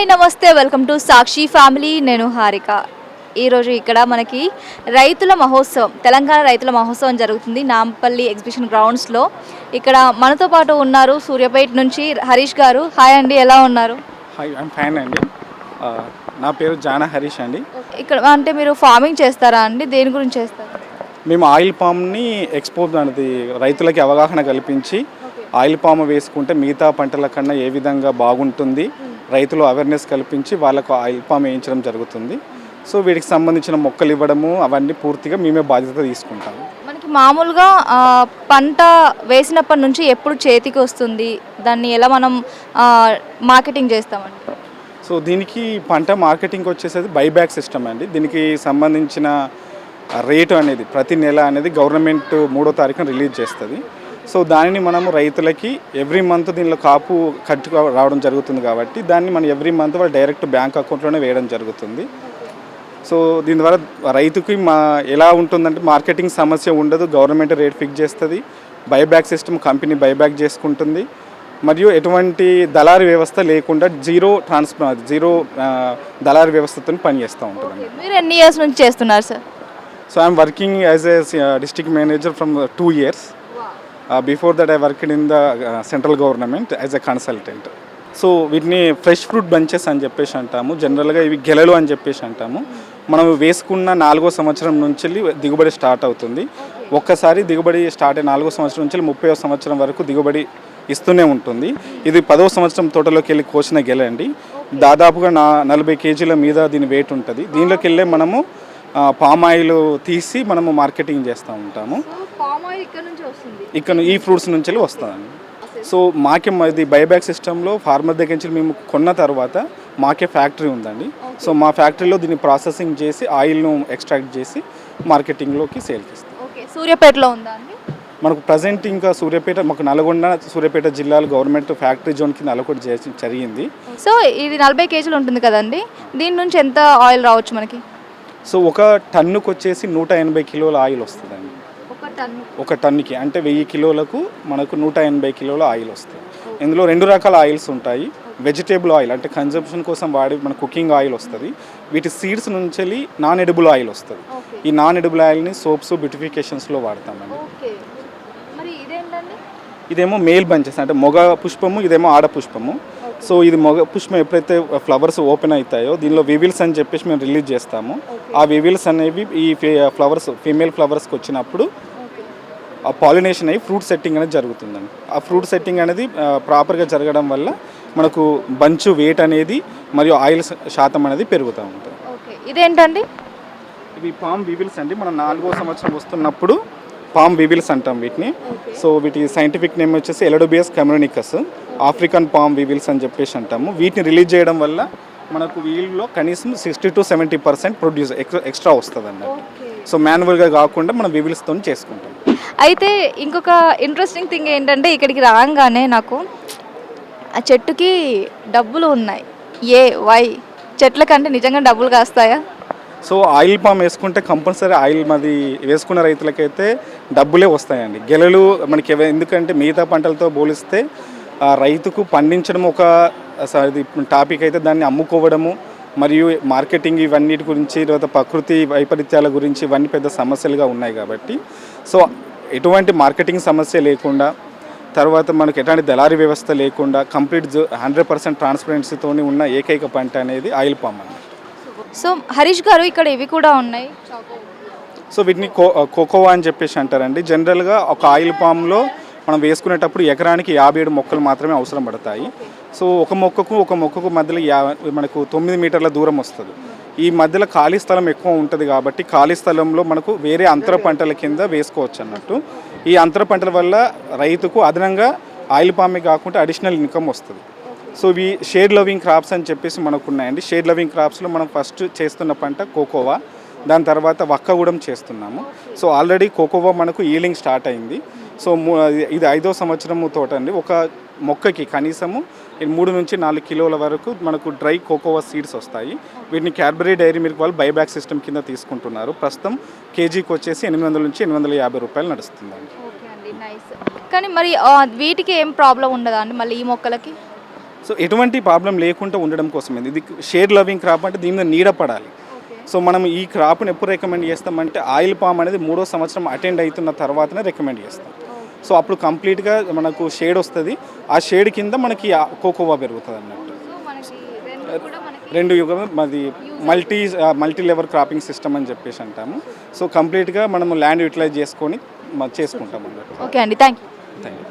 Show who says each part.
Speaker 1: Hi నమస్తే welcome to Sakshi family. నేను హారిక. ఈరోజు ఇక్కడ మనకి రైతుల మహోత్సవం, తెలంగాణ రైతుల మహోత్సవం జరుగుతుంది నాంపల్లి ఎగ్జిబిషన్ గ్రౌండ్స్లో. ఇక్కడ మనతో పాటు ఉన్నారు సూర్యాపేట నుంచి హరీష్ గారు. హాయ్ అండి, ఎలా ఉన్నారు?
Speaker 2: హాయ్, ఐమ్ ఫైన్ అండి. నా పేరు జానా హరీష్ అండి.
Speaker 1: ఇక్కడ అంటే మీరు ఫార్మింగ్ చేస్తారా అండి? దేని గురించి చేస్తారు?
Speaker 2: మేము ఆయిల్ పామ్ని ఎక్స్పోర్ట్ అనేది రైతులకి అవగాహన కల్పించి ఆయిల్ పామ్ వేసుకుంటే మిగతా పంటల కన్నా ఏ విధంగా బాగుంటుంది, రైతులు అవేర్నెస్ కల్పించి వాళ్ళకు ఆయిల్ పామ్ వేయించడం జరుగుతుంది. సో వీటికి సంబంధించిన మొక్కలు ఇవ్వడము అవన్నీ పూర్తిగా మేమే బాధ్యత తీసుకుంటాము.
Speaker 1: మనకి మామూలుగా పంట వేసినప్పటి నుంచి ఎప్పుడు చేతికి వస్తుంది, దాన్ని ఎలా మనం మార్కెటింగ్ చేస్తామండి?
Speaker 2: సో దీనికి పంట మార్కెటింగ్ వచ్చేసేది బైబ్యాక్ సిస్టమ్ అండి. దీనికి సంబంధించిన రేటు అనేది ప్రతి నెల అనేది గవర్నమెంట్ 3వ తారీఖున రిలీజ్ చేస్తుంది. సో దానిని మనము రైతులకి ఎవ్రీ మంత్ దీనిలో కాపు కట్టుకు రావడం జరుగుతుంది కాబట్టి దాన్ని మనం ఎవ్రీ మంత్ వాళ్ళు డైరెక్ట్ బ్యాంక్ అకౌంట్లోనే వేయడం జరుగుతుంది. సో దీని ద్వారా రైతుకి ఎలా ఉంటుందంటే మార్కెటింగ్ సమస్య ఉండదు, గవర్నమెంట్ రేట్ ఫిక్స్ చేస్తుంది, బైబ్యాక్ సిస్టమ్ కంపెనీ బైబ్యాక్ చేసుకుంటుంది, మరియు ఎటువంటి దళారీ వ్యవస్థ లేకుండా జీరో దళారీ వ్యవస్థతో పనిచేస్తూ ఉంటుంది.
Speaker 1: మీరు ఎన్ని ఇయర్స్ నుంచి చేస్తున్నారు sir?
Speaker 2: So I'm working as a district manager from 2 years. Before that I worked in the central government as a consultant. So వీటిని ఫ్రెష్ ఫ్రూట్ బంచెస్ అని చెప్పేసి అంటాము. జనరల్గా ఇవి గెలలు అని చెప్పేసి అంటాము. మనం వేసుకున్న 4వ సంవత్సరం నుంచి దిగుబడి స్టార్ట్ అవుతుంది. ఒక్కసారి దిగుబడి స్టార్ట్ అయిన 4వ సంవత్సరం నుంచి 30వ సంవత్సరం వరకు దిగుబడి ఇస్తూనే ఉంటుంది. ఇది 10వ సంవత్సరం తోటలోకి వెళ్ళి కోసిన గెల అండి. దాదాపుగా 40 kgs మీద దీని వెయిట్ ఉంటుంది. దీనిలోకి వెళ్ళే మనము పామ్ ఆయిల్ తీసి మనము మార్కెటింగ్ చేస్తూ ఉంటాము. ఇక్కడ ఈ ఫ్రూట్స్ నుంచి వస్తుందండి. సో మాకే ఇది బైబ్యాక్ సిస్టంలో ఫార్మర్ దగ్గర నుంచి మేము కొన్న తర్వాత మాకే ఫ్యాక్టరీ ఉందండి. సో మా ఫ్యాక్టరీలో దీన్ని ప్రాసెసింగ్ చేసి ఆయిల్ను ఎక్స్ట్రాక్ట్ చేసి మార్కెటింగ్లోకి సేల్కి ఇస్తాం.
Speaker 1: సూర్యాపేటలో ఉందా అండి?
Speaker 2: మనకు ప్రజెంట్ ఇంకా సూర్యాపేట, మాకు నల్గొండ సూర్యాపేట జిల్లాలో గవర్నమెంట్ ఫ్యాక్టరీ జోన్ కింద అలొకటి జరిగింది.
Speaker 1: సో ఇది 40 kgs ఉంటుంది కదండి, దీని నుంచి ఎంత ఆయిల్ రావచ్చు మనకి?
Speaker 2: సో ఒక టన్నుకు వచ్చేసి 180 కిలోల ఆయిల్ వస్తుందండి. ఒక టన్నుకి అంటే 1000 కిలోలకు మనకు 180 కిలోల ఆయిల్ వస్తుంది. ఇందులో 2 రకాల ఆయిల్స్ ఉంటాయి. వెజిటేబుల్ ఆయిల్ అంటే కన్జంప్షన్ కోసం వాడే మన కుకింగ్ ఆయిల్ వస్తుంది. వీటి సీడ్స్ నుంచి నాన్ ఎడిబుల్ ఆయిల్ వస్తుంది. ఈ నాన్ ఎడిబుల్ ఆయిల్ని సోప్స్, బ్యూటిఫికేషన్స్లో వాడతామండి. ఇదేమో మేల్ బంచెస్ అంటే మొగ పుష్పము, ఇదేమో ఆడ పుష్పము. సో ఇది మొగ పుష్పం ఎప్పుడైతే ఫ్లవర్స్ ఓపెన్ అవుతాయో దీనిలో వివిల్స్ అని చెప్పేసి మేము రిలీజ్ చేస్తాము. ఆ వివిల్స్ అనేవి ఈ ఫ్లవర్స్ ఫీమేల్ ఫ్లవర్స్కి వచ్చినప్పుడు ఆ పాలినేషన్ అయ్యి ఫ్రూట్ సెట్టింగ్ అనేది జరుగుతుందండి. ఆ ఫ్రూట్ సెట్టింగ్ అనేది ప్రాపర్గా జరగడం వల్ల మనకు బంచు వెయిట్ అనేది మరియు ఆయిల్ శాతం అనేది పెరుగుతూ ఉంటుంది.
Speaker 1: ఇదేంటండి?
Speaker 2: ఇవి పామ్ వివిల్స్ అండి. మనం 4వ సంవత్సరం వస్తున్నప్పుడు పామ్ వివిల్స్ అంటాం వీటిని. సో వీటి సైంటిఫిక్ నేమ్ వచ్చేసి ఎలడోబియస్ కమ్యూనికస్, ఆఫ్రికన్ పామ్ వివిల్స్ అని చెప్పేసి అంటాము. వీటిని రిలీజ్ చేయడం వల్ల మనకు వీళ్ళలో కనీసం 60 to 70% ప్రొడ్యూస్ ఎక్స్ట్రా వస్తుంది అన్నట్టు. సో మాన్యువల్గా కాకుండా మనం వివిల్స్తో చేసుకుంటాం.
Speaker 1: అయితే ఇంకొక ఇంట్రెస్టింగ్ థింగ్ ఏంటంటే ఇక్కడికి రాగానే నాకు ఆ చెట్టుకి డబ్బులు ఉన్నాయి. వై చెట్ల కంటే నిజంగా డబ్బులు కాస్తాయా?
Speaker 2: సో ఆయిల్ పామ్ వేసుకుంటే కంపల్సరీ ఆయిల్ మాది వేసుకున్న రైతులకైతే డబ్బులే వస్తాయండి. గెలలు మనకి ఎందుకంటే మిగతా పంటలతో పోలిస్తే రైతుకు పండించడం ఒక టాపిక్ అయితే, దాన్ని అమ్ముకోవడము మరియు మార్కెటింగ్ ఇవన్నిటి గురించి, తర్వాత ప్రకృతి వైపరీత్యాల గురించి ఇవన్నీ పెద్ద సమస్యలుగా ఉన్నాయి కాబట్టి సో ఎటువంటి మార్కెటింగ్ సమస్య లేకుండా, తర్వాత మనకు ఎటువంటి దళారీ వ్యవస్థ లేకుండా కంప్లీట్ 100% ట్రాన్స్పరెన్సీతో ఉన్న ఏకైక పంట అనేది ఆయిల్ పామ్ అన్నమాట.
Speaker 1: సో హరీష్ గారు, ఇక్కడ ఇవి కూడా ఉన్నాయి.
Speaker 2: సో వీటిని కోకోవా అని చెప్పేసి అంటారండి. జనరల్గా ఒక ఆయిల్ పామ్లో మనం వేసుకునేటప్పుడు ఎకరానికి 57 మొక్కలు మాత్రమే అవసరం పడతాయి. సో ఒక మొక్కకు మధ్యలో మనకు 9 మీటర్ల దూరం వస్తుంది. ఈ మధ్యలో ఖాళీ స్థలం ఎక్కువ ఉంటుంది కాబట్టి ఖాళీ స్థలంలో మనకు వేరే అంతర పంటల కింద వేసుకోవచ్చు అన్నట్టు. ఈ అంతర పంటల వల్ల రైతుకు అదనంగా ఆయిల్ పామే కాకుండా అడిషనల్ ఇన్కమ్ వస్తుంది. సో ఇవి షేడ్ లవింగ్ క్రాప్స్ అని చెప్పేసి మనకు ఉన్నాయండి. షేడ్ లవింగ్ క్రాప్స్లో మనం ఫస్ట్ చేస్తున్న పంట కోకోవా, దాని తర్వాత వక్క కూడా చేస్తున్నాము. సో ఆల్రెడీ కోకోవా మనకు ఈలింగ్ స్టార్ట్ అయింది. సో ఇది 5వ సంవత్సరము తోట అండి. ఒక మొక్కకి కనీసము 3 నుంచి 4 కిలోల వరకు మనకు డ్రై కోకోవా సీడ్స్ వస్తాయి. వీటిని క్యాడ్బరీ డైరీ మిల్క్ వాళ్ళు బైబ్యాక్ సిస్టమ్ కింద తీసుకుంటున్నారు. ప్రస్తుతం కేజీకి వచ్చేసి 800 నుంచి 850 రూపాయలు నడుస్తుందండి.
Speaker 1: కానీ మరి వీటికి ఏం ప్రాబ్లం ఉండదా అండి మళ్ళీ ఈ మొక్కలకి?
Speaker 2: సో ఎటువంటి ప్రాబ్లం లేకుండా ఉండడం కోసమే ఇది షేడ్ లవింగ్ క్రాప్ అంటే దీని మీద నీడ పడాలి. సో మనం ఈ క్రాప్ని ఎప్పుడు రికమెండ్ చేస్తామంటే ఆయిల్ పామ్ అనేది 3వ సంవత్సరం అటెండ్ అవుతున్న తర్వాతనే రికమెండ్ చేస్తాం. సో అప్పుడు కంప్లీట్గా మనకు షేడ్ వస్తుంది, ఆ షేడ్ కింద మనకి కోకోవా పెరుగుతుంది అన్నట్టు. రెండు యుగం మాది మల్టీ లెవెల్ క్రాపింగ్ సిస్టమ్ అని చెప్పేసి అంటాము. సో కంప్లీట్గా మనము ల్యాండ్ యూటిలైజ్ చేసుకొని చేసుకుంటాం అన్నట్టు.
Speaker 1: ఓకే అండి, థ్యాంక్ యూ.
Speaker 2: Thank you.